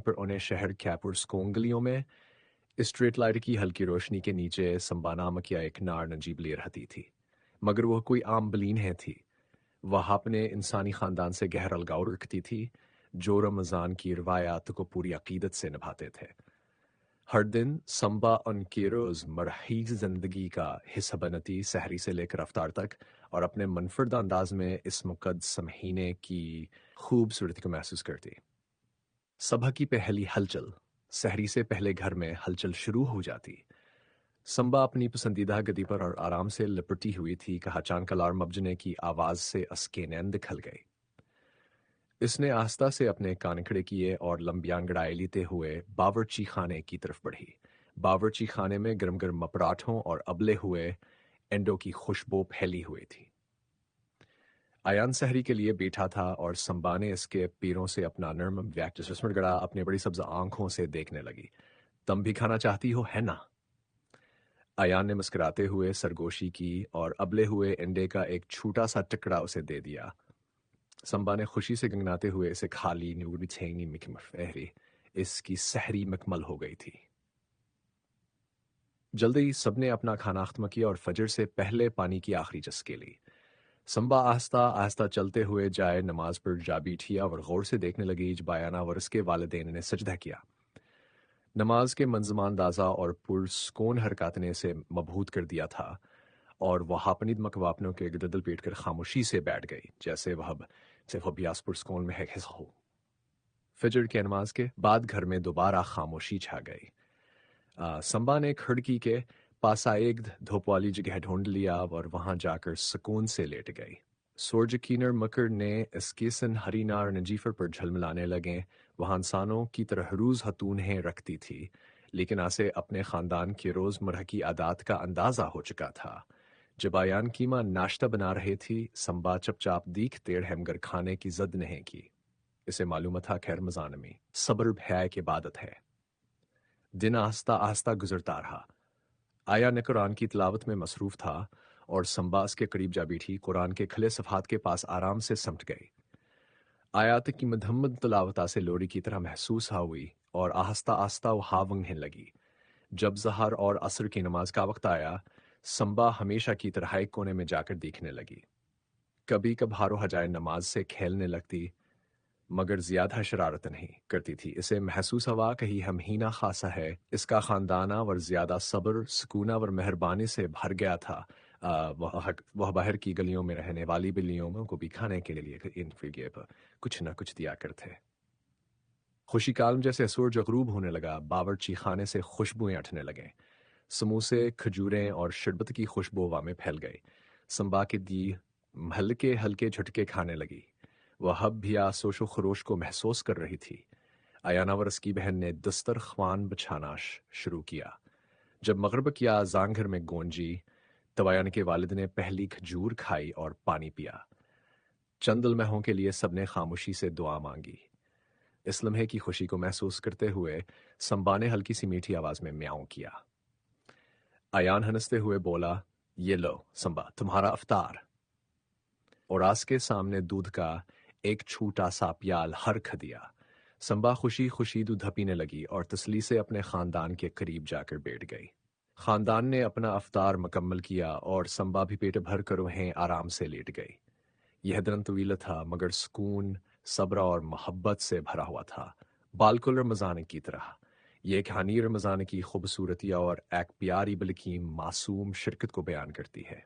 پر انہیں شہر کی پرسکون گلیوں میں اسٹریٹ لائٹ کی ہلکی روشنی کے نیچے سمبا نامک یا ایک نار نجیب لے رہتی تھی، مگر وہ کوئی عام بلین ہے تھی۔ وہ اپنے انسانی خاندان سے گہرا لگاؤ رکھتی تھی، جو رمضان کی روایات کو پوری عقیدت سے نبھاتے تھے۔ ہر دن سمبا ان کی روز مرحی زندگی کا حصہ بنتی، سحری سے لے کر افطار تک، اور اپنے منفرد انداز میں اس مقدس مہینے کی خوبصورتی کو محسوس کرتی۔ صبح کی پہلی ہلچل، سحری سے پہلے گھر میں ہلچل شروع ہو جاتی۔ سمبا اپنی پسندیدہ گدی پر اور آرام سے لپٹی ہوئی تھی کہ اچانک الارم بجنے کی آواز سے اس کے نیند کھل گئی۔ اس نے آہستہ سے اپنے کان کھڑے کیے اور لمبی انگڑائیں لیتے ہوئے باورچی خانے کی طرف بڑھی۔ باورچی خانے میں گرم گرم پراٹھوں اور ابلے ہوئے انڈوں کی خوشبو پھیلی ہوئی تھی۔ ایان سحری کے لیے بیٹھا تھا اور سمبا نے اس کے پیروں سے اپنا نرم جسم گڑا اپنی بڑی سبز آنکھوں سے دیکھنے لگی۔ تم بھی کھانا چاہتی ہو، ہے نا؟ ایان نے مسکراتے ہوئے سرگوشی کی اور ابلے ہوئے انڈے کا ایک چھوٹا سا ٹکڑا اسے دے دیا۔ سمبا نے خوشی سے گنگناتے ہوئے اسے کھا لی۔ نوری چھینی مکمفہری، اس کی سحری مکمل ہو گئی تھی۔ جلدی سب نے اپنا کھانا ختم کیا اور فجر سے پہلے پانی کی آخری چسکے لی۔ سمبا آہستہ آہستہ چلتے ہوئے جائے نماز پر جا بیٹھی اور غور سے دیکھنے لگی جب ایان اور اس کے والدین نے سجدہ کیا۔ نماز کے منظم اندازہ اور پرسکون حرکات نے اسے مبہوت کر دیا تھا، اور وہ اپنی مکواپنوں کے گدل پیٹ کر خاموشی سے بیٹھ گئی، جیسے وہ بیاس پرسکون میں حصہ ہو۔ فجر کی نماز کے بعد گھر میں دوبارہ خاموشی چھا گئی۔ سمبا نے کھڑکی کے پاس ایک دھوپ والی جگہ ڈھونڈ لیا اور وہاں جا کر سکون سے لیٹ گئی۔ سورج کینر مکر نے اس کی سن ہری نار نجیفر پر جھلملانے لگے۔ وہ انسانوں کی طرح روز ہتونہیں رکھتی تھی، لیکن اسے اپنے خاندان کی روزمرہ کی عادات کا اندازہ ہو چکا تھا۔ جب ایان کی ماں ناشتہ بنا رہی تھی، سمبا چپ چاپ دیکھ تیڑ ہمگر کھانے کی زد نہیں کی۔ اسے معلوم تھا کہ رمضان میں صبر بھیا کی عبادت ہے۔ دن آہستہ آہستہ گزرتا رہا۔ ایان قرآن کی تلاوت میں مصروف تھا اور سمبا اس کے قریب جا بیٹھی، قرآن کے کھلے صفحات کے پاس آرام سے سمٹ گئی۔ آیات کی مدھمد تلاوت سے لوری کی طرح محسوس ہوئی اور آہستہ آہستہ وہ ہاونگنے لگی۔ جب ظہر اور عصر کی نماز کا وقت آیا، سمبا ہمیشہ کی طرح ایک کونے میں جا کر دیکھنے لگی۔ کبھی کبھار وہ حجائے نماز سے کھیلنے لگتی، مگر زیادہ شرارت نہیں کرتی تھی۔ اسے محسوس ہوا کہ یہ مہینہ خاصا ہے، اس کا خاندانہ اور زیادہ صبر، سکونہ اور مہربانی سے بھر گیا تھا۔ وہ باہر کی گلیوں میں رہنے والی بلیوں کو بھی کھانے کے لیے کچھ نہ کچھ دیا کرتے۔ خوشی کالم جیسے سورج غروب ہونے لگا، باورچی خانے سے خوشبوئیں اٹھنے لگیں۔ سموسے، کھجوریں اور شربت کی خوشبو ہوا میں پھیل گئی۔ سمبا کے دی ہلکے ہلکے جھٹکے کھانے لگی۔ وہ اب بھی آسوش و خروش کو محسوس کر رہی تھی۔ ایانا اور اس کی بہن نے دسترخوان بچھانا شروع کیا۔ جب مغرب کی اذان گھر میں گونجی، تو ایان کے والد نے پہلی کھجور کھائی اور پانی پیا۔ چند لمحوں کے لیے سب نے خاموشی سے دعا مانگی۔ اس لمحے کی خوشی کو محسوس کرتے ہوئے سمبا نے ہلکی سی میٹھی آواز میں میاؤں کیا۔ ایان ہنستے ہوئے بولا، یہ لو سمبا، تمہارا افطار۔ اور آس کے سامنے دودھ کا ایک چھوٹا سا پیال رکھ دیا۔ سمبا خوشی خوشی دودھ پینے لگی اور تسلی سے اپنے خاندان کے قریب جا کر بیٹھ گئی۔ خاندان نے اپنا افطار مکمل کیا اور سمبا بھی پیٹ بھر کر وہیں آرام سے لیٹ گئی۔ یہ دن طویل تھا، مگر سکون، صبر اور محبت سے بھرا ہوا تھا، بالکل رمضان کی طرح۔ یہ کہانی رمضان کی خوبصورتی اور ایک پیاری بلکہ معصوم شرکت کو بیان کرتی ہے۔